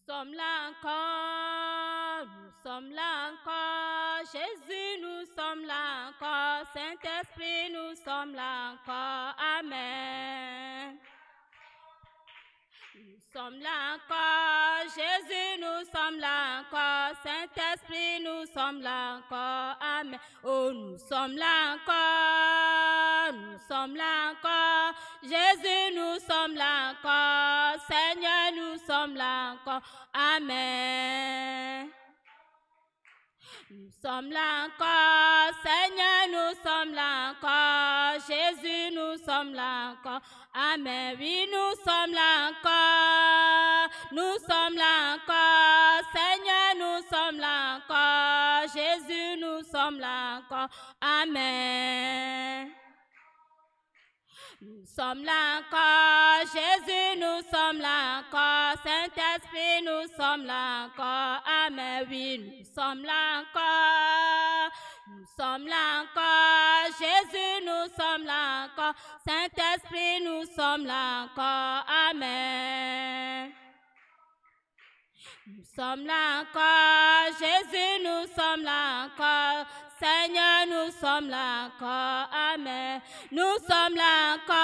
sommes là encore, nous sommes là encore, Jésus, nous sommes là encore, Saint-Esprit, nous sommes là encore, Amen. Nous sommes là encore, Jésus, nous sommes là encore, Saint-Esprit, nous sommes là encore, Amen. Oh, nous sommes là encore, nous sommes là encore, Jésus, nous sommes là encore, Seigneur, nous sommes là encore, Amen. Nous sommes là encore, Seigneur, nous sommes là encore, Jésus, nous sommes là encore, Amen. Oui, nous sommes là encore, Seigneur, nous sommes là encore, Jésus, nous sommes là encore, Amen. Nous sommes là encore, Jésus, nous sommes là encore, Saint-Esprit, nous sommes là encore, Amen. Oui, nous sommes là encore, Jésus, nous sommes là encore, Saint-Esprit, nous sommes là encore, Amen. Nous sommes là encore, Jésus, nous sommes là encore, Seigneur, nous sommes là encore, Amen. Nous sommes là encore,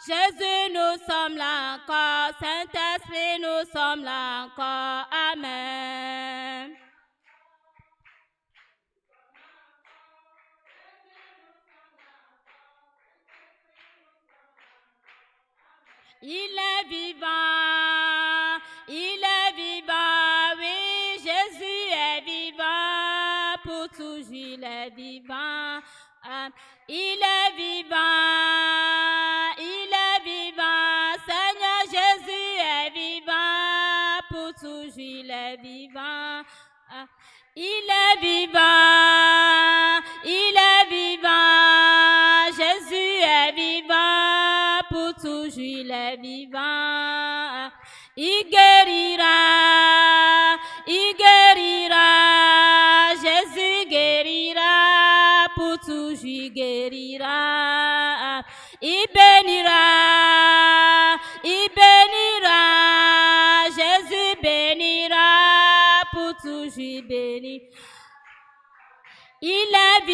Jésus, nous sommes là encore, Saint-Esprit, nous sommes là encore, Amen. Il est vivant, oui, Jésus est vivant, pour toujours il est vivant. Il est vivant, Seigneur Jésus est vivant, pour toujours il est vivant. Il est vivant, Jésus est vivant, pour toujours il est vivant. Il guérira, Jésus guérira, pour toujours il guérira. Il bénira, Jésus bénira, pour toujours il bénira. Il est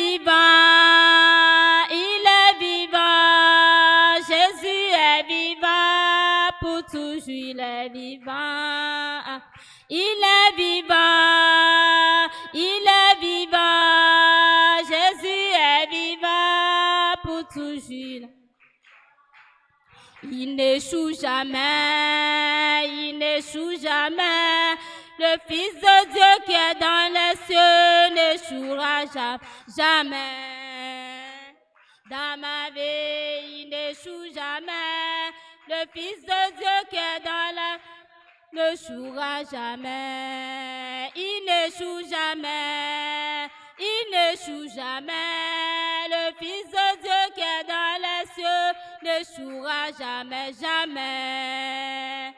vivant, Jésus est vivant, pour toujours il est vivant. Il est vivant, Jésus est vivant, pour toujours. Il n'échoue jamais, Le Fils de Dieu qui est dans les cieux n'échouera jamais. Dans ma vie, il n'échoue jamais. Le Fils de Dieu qui est dans la n'échouera jamais. Il n'échoue jamais. Le Fils de Dieu qui est dans les cieux n'échouera jamais, jamais.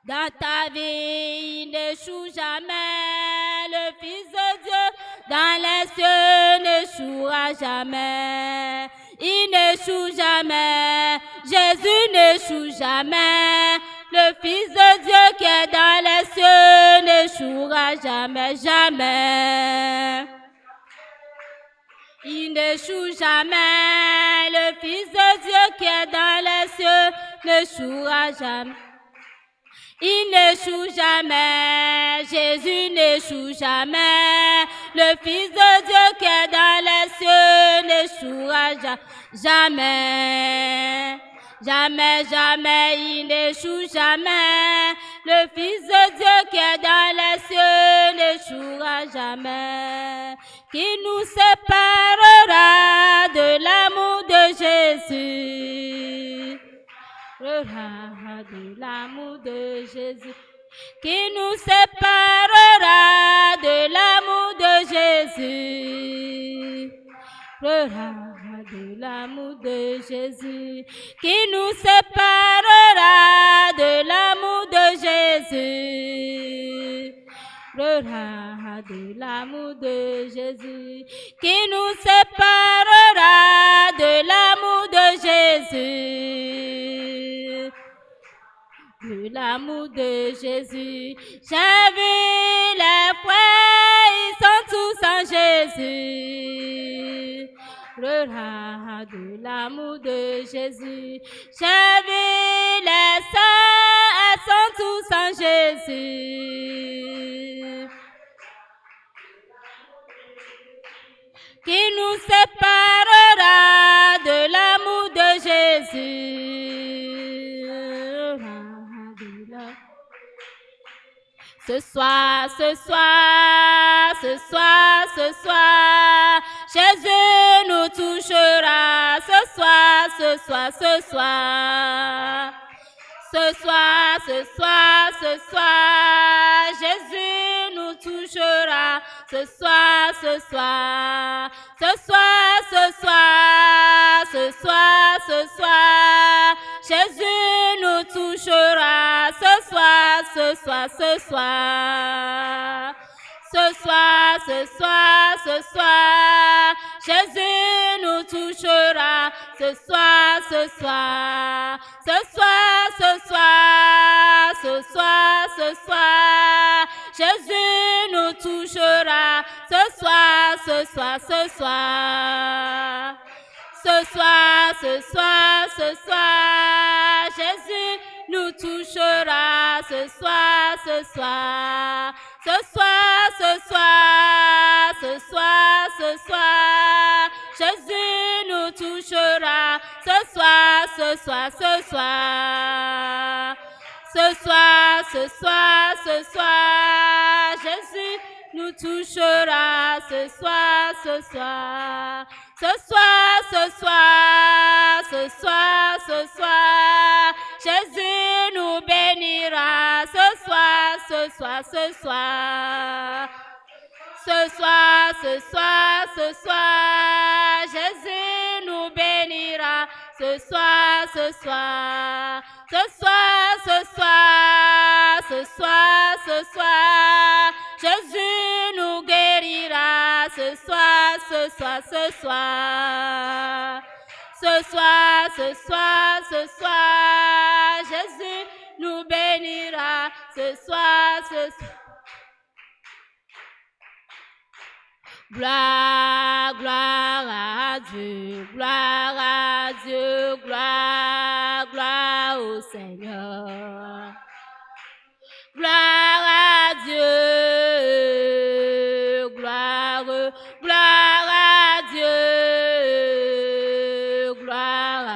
Dans ta vie, il n'échoue jamais. Le Fils de Dieu dans les cieux n'échouera jamais. Il n'échoue jamais. Jésus n'échoue jamais. Le Fils de Dieu qui est dans les cieux n'échouera jamais, jamais. Il n'échoue jamais. Le Fils de Dieu qui est dans les cieux n'échouera jamais. Il n'échoue jamais, Jésus n'échoue jamais. Le Fils de Dieu qui est dans les cieux n'échouera jamais. Jamais, il n'échoue jamais. Le Fils de Dieu qui est dans les cieux n'échouera jamais. Qui nous séparera de l'amour de Jésus? De l'amour de Jésus, qui nous séparera de l'amour de Jésus. De l'amour de Jésus, qui nous séparera de l'amour de Jésus. De l'amour de Jésus, qui nous séparera de l'amour de Jésus. de l'amour de Jésus. J'ai vu les frères, ils sont tous en Jésus. De l'amour de Jésus. J'ai vu les sœurs, elles sont tous en Jésus. Qui nous séparera de l'amour de Jésus. Ce soir, Jésus nous touchera. Ce soir, Jésus nous touchera. Ce soir, Jésus nous touchera. Ce soir, Jésus nous touchera. Ce soir, Jésus nous touchera. Ce soir, Jésus nous touchera. Ce soir, Jésus nous touchera. Ce soir, Jésus nous touchera. Ce soir, Jésus nous bénira. Ce soir, Jésus nous bénira. Ce soir, Jésus nous guérira. Ce soir, Jésus nous bénira. Ce soir. Gloire à Dieu, gloire au Seigneur. Gloire à Dieu, gloire à Dieu, gloire à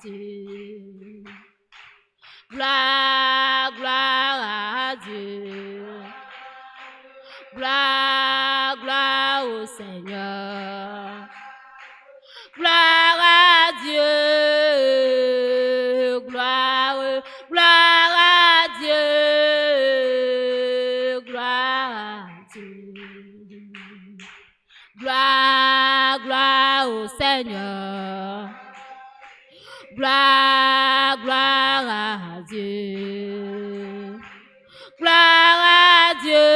Dieu. Gloire à Dieu. Gloire au Seigneur. Gloire à Dieu. Gloire à Dieu. Gloire à Dieu. Gloire au Seigneur. Gloire à Dieu. Gloire à Dieu.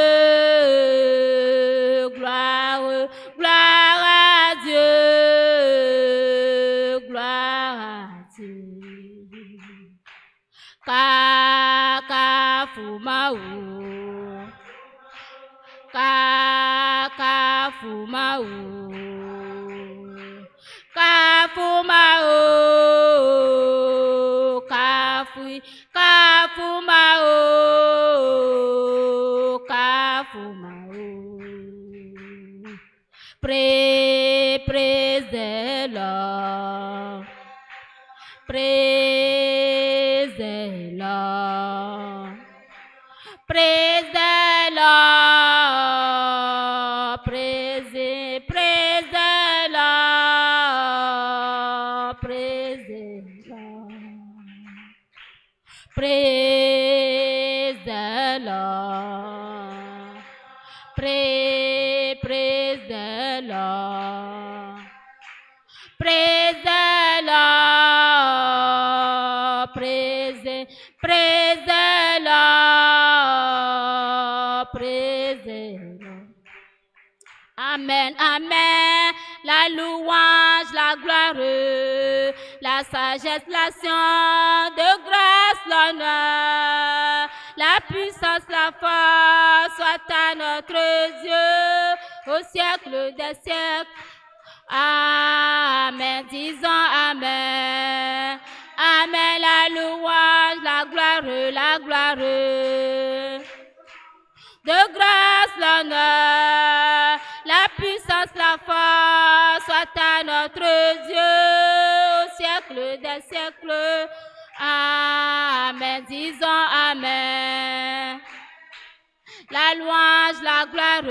Gloire à Dieu. Gloire à Dieu. Kakafumau. Kakafumau. Kafumau. Kafui. Kafumau. Kafumau. Praise the Lord. Praise the Lord. Praise the Lord. Praise the Lord. Praise the Lord. Praise the Lord. Praise the Lord. Praise the Lord. Praise the Lord. Praise the Lord. Amen, amen. La louange, la gloire, la sagesse, la science, de grâce, l'honneur. la puissance, la force soit à notre Dieu au siècle des siècles. Amen, disons Amen. Amen, la louange, la gloire, la gloire. De grâce, l'honneur, la puissance, la force soit à notre Dieu au siècle des siècles. Amen, disons Amen. La louange, la gloire,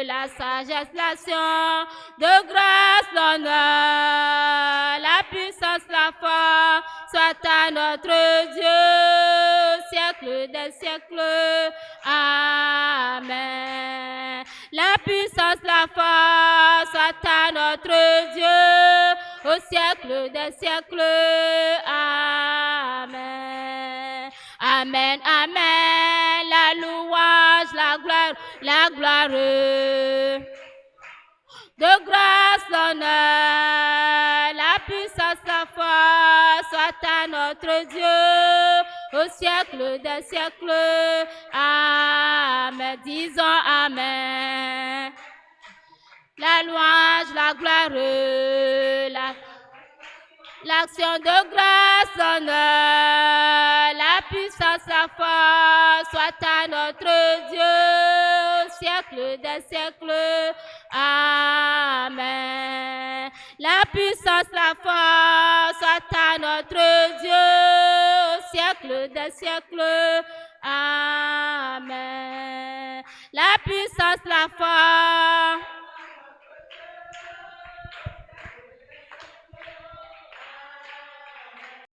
la sagesse, l'action, de grâce, l'honneur, la puissance, la force, soit à notre Dieu, au siècle des siècles. Amen. La puissance, la force, soit à notre Dieu, au siècle des siècles. Amen. Amen, amen, la louange, la gloire, la gloire. De grâce, l'honneur, la puissance, la force, soit à notre Dieu, au siècle des siècles. Amen, disons Amen. La louange, la gloire, l'action de grâce, l'honneur, la puissance, la force, soit à notre Dieu, au siècle des siècles. Amen. La puissance, la force, soit à notre Dieu, au siècle des siècles. Amen. La puissance, la force.